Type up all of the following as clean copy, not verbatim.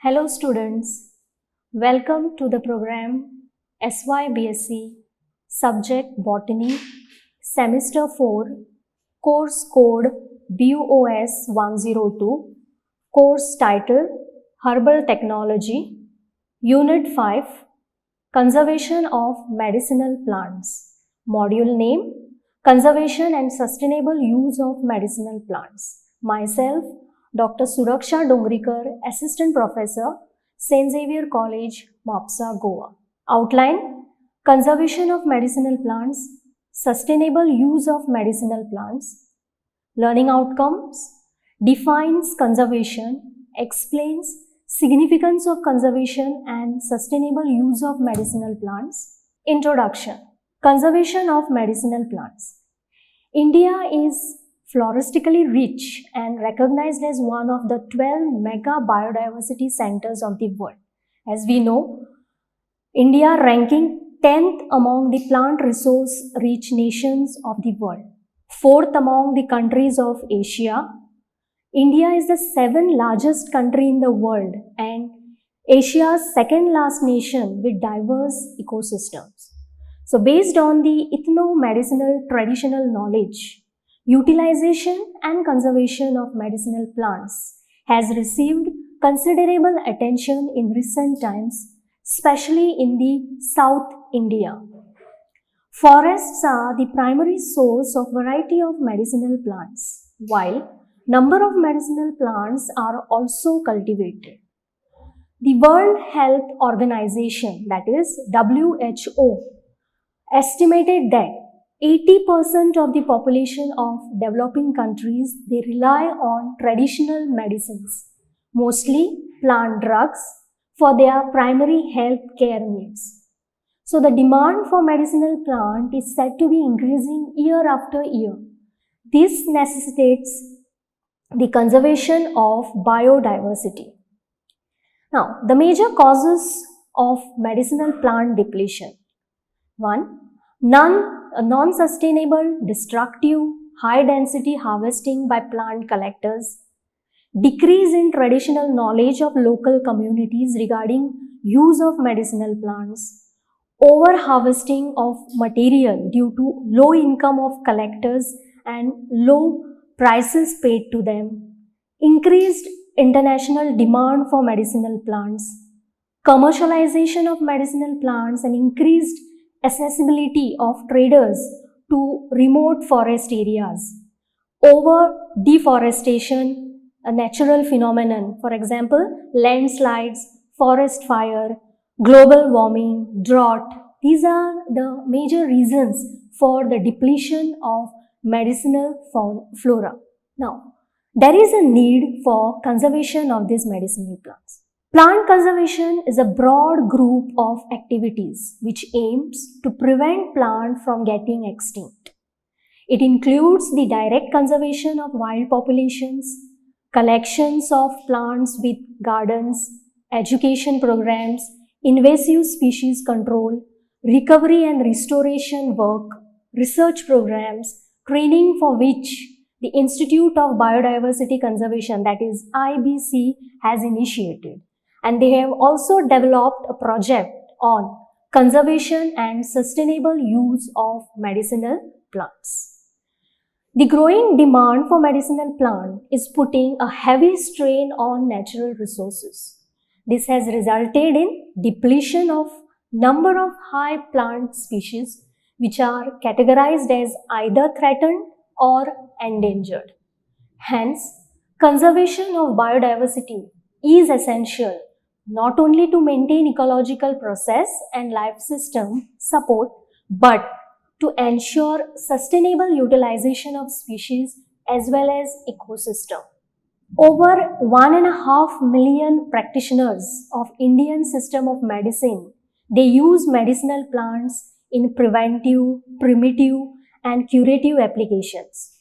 Hello students, welcome to the program SYBSc Subject Botany Semester 4 Course Code BUOS 102 Course Title Herbal Technology Unit 5 Conservation of Medicinal Plants Module Name Conservation and Sustainable Use of Medicinal Plants. Myself Dr. Suraksha Dongrikar, Assistant Professor, St. Xavier College, Mopsa, Goa. Outline: Conservation of medicinal plants, sustainable use of medicinal plants. Learning outcomes: defines conservation, explains significance of conservation and sustainable use of medicinal plants. Introduction: Conservation of medicinal plants. India is floristically rich and recognized as one of the 12 mega biodiversity centers of the world. As we know, India ranking 10th among the plant resource rich nations of the world, 4th among the countries of Asia. India is the 7th largest country in the world and Asia's second last nation with diverse ecosystems. So based on the ethno-medicinal traditional knowledge, utilization and conservation of medicinal plants has received considerable attention in recent times, especially in the South India. Forests are the primary source of variety of medicinal plants, while number of medicinal plants are also cultivated. The World Health Organization, that is WHO, estimated that 80% of the population of developing countries, they rely on traditional medicines, mostly plant drugs, for their primary health care needs. So the demand for medicinal plant is said to be increasing year after year. This necessitates the conservation of biodiversity. Now, the major causes of medicinal plant depletion. 1. Non-sustainable, destructive, high-density harvesting by plant collectors, decrease in traditional knowledge of local communities regarding use of medicinal plants, over-harvesting of material due to low income of collectors and low prices paid to them, increased international demand for medicinal plants, commercialization of medicinal plants and increased accessibility of traders to remote forest areas, over deforestation, a natural phenomenon, for example, landslides, forest fire, global warming, drought. These are the major reasons for the depletion of medicinal flora. Now, there is a need for conservation of these medicinal plants. Plant conservation is a broad group of activities which aims to prevent plant from getting extinct. It includes the direct conservation of wild populations, collections of plants with gardens, education programs, invasive species control, recovery and restoration work, research programs, training for which the Institute of Biodiversity Conservation, that is IBC, has initiated. And they have also developed a project on conservation and sustainable use of medicinal plants. The growing demand for medicinal plant is putting a heavy strain on natural resources. This has resulted in depletion of number of high plant species which are categorized as either threatened or endangered. Hence, conservation of biodiversity is essential not only to maintain ecological process and life system support, but to ensure sustainable utilization of species as well as ecosystem. Over 1.5 million practitioners of Indian system of medicine, they use medicinal plants in preventive, primitive and curative applications.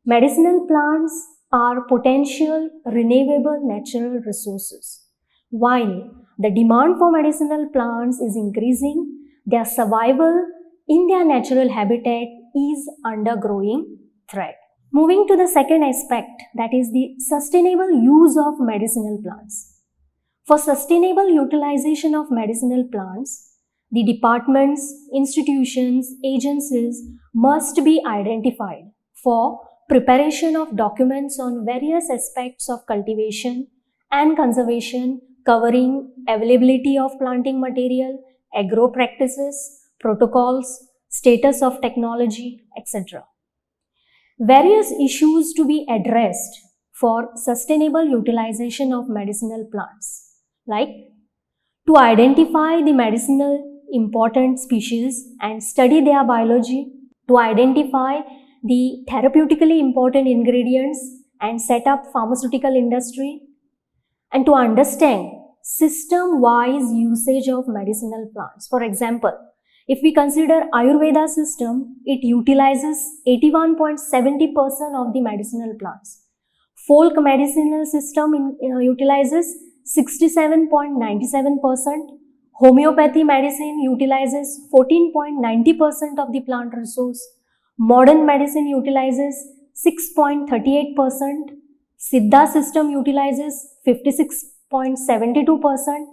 Medicinal plants are potential renewable natural resources. While the demand for medicinal plants is increasing, their survival in their natural habitat is under growing threat. Moving to the second aspect, that is the sustainable use of medicinal plants. For sustainable utilization of medicinal plants, the departments, institutions, agencies must be identified for preparation of documents on various aspects of cultivation and conservation covering availability of planting material, agro practices, protocols, status of technology, etc. Various issues to be addressed for sustainable utilization of medicinal plants, like to identify the medicinal important species and study their biology, to identify the therapeutically important ingredients and set up pharmaceutical industry, and to understand system-wise usage of medicinal plants. For example, if we consider Ayurveda system, it utilizes 81.70% of the medicinal plants. Folk medicinal system utilizes 67.97%. Homeopathy medicine utilizes 14.90% of the plant resource. Modern medicine utilizes 6.38%. Siddha system utilizes 56.72%.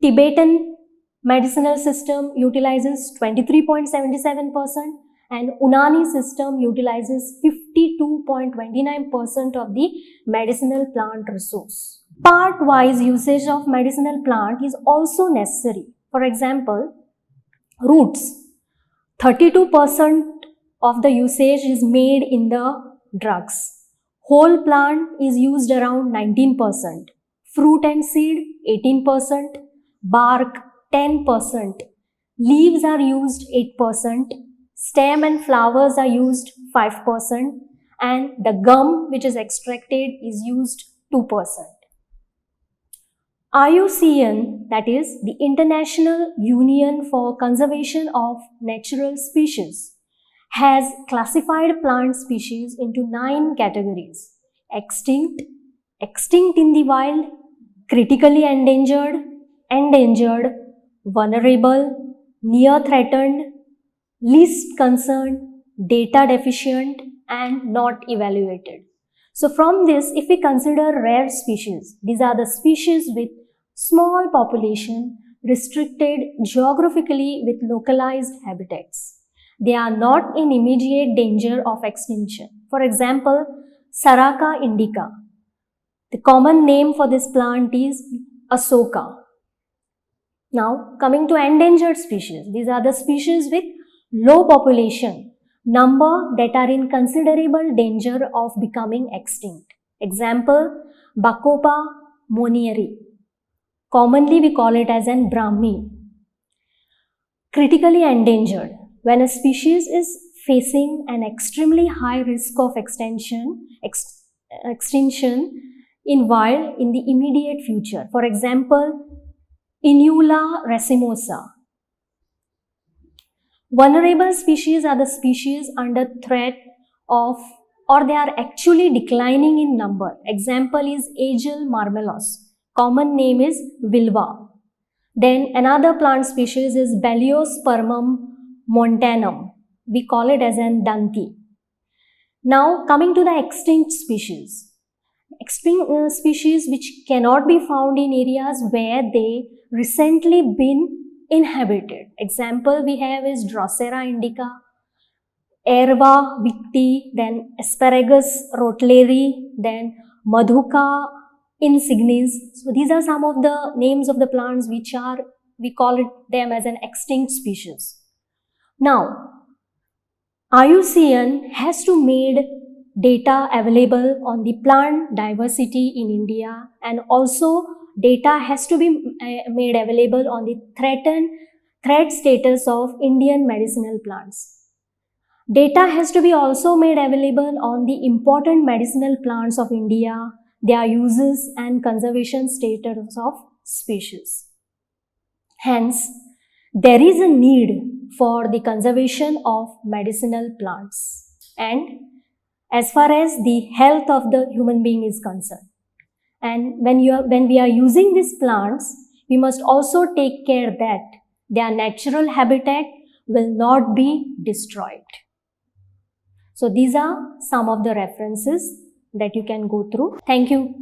Tibetan medicinal system utilizes 23.77%. And Unani system utilizes 52.29% of the medicinal plant resource. Part-wise usage of medicinal plant is also necessary. For example, roots. 32% of the usage is made in the drugs. Whole plant is used around 19%. Fruit and seed 18%. Bark 10%. Leaves are used 8%. Stem and flowers are used 5%. And the gum which is extracted is used 2%. IUCN, that is the International Union for Conservation of Natural Species, has classified plant species into 9 categories: extinct, extinct in the wild, critically endangered, endangered, vulnerable, near threatened, least concerned, data deficient, and not evaluated. So from this, if we consider rare species, these are the species with small population, restricted geographically with localized habitats. They are not in immediate danger of extinction. For example, Saraka indica. The common name for this plant is Asoka. Now, coming to endangered species, these are the species with low population number that are in considerable danger of becoming extinct. Example, Bacopa monieri. Commonly we call it as an Brahmi. Critically endangered. When a species is facing an extremely high risk of extinction in wild in the immediate future. For example, Inula racemosa. Vulnerable species are the species under threat of, or they are actually declining in number. Example is Aegel marmelos. Common name is Vilva. Then another plant species is Baliospermum montanum. We call it as an Danki. Now coming to the extinct species. Extinct species which cannot be found in areas where they recently been inhabited. Example we have is Drosera indica, Erva victi, then Asparagus rotleri, then Madhuca insignis. So these are some of the names of the plants which are, we call them as an extinct species. Now, IUCN has to made data available on the plant diversity in India, and also data has to be made available on the threat status of Indian medicinal plants. Data has to be also made available on the important medicinal plants of India, their uses and conservation status of species. Hence, there is a need for the conservation of medicinal plants and as far as the health of the human being is concerned. And when we are using these plants, we must also take care that their natural habitat will not be destroyed. So these are some of the references that you can go through. Thank you.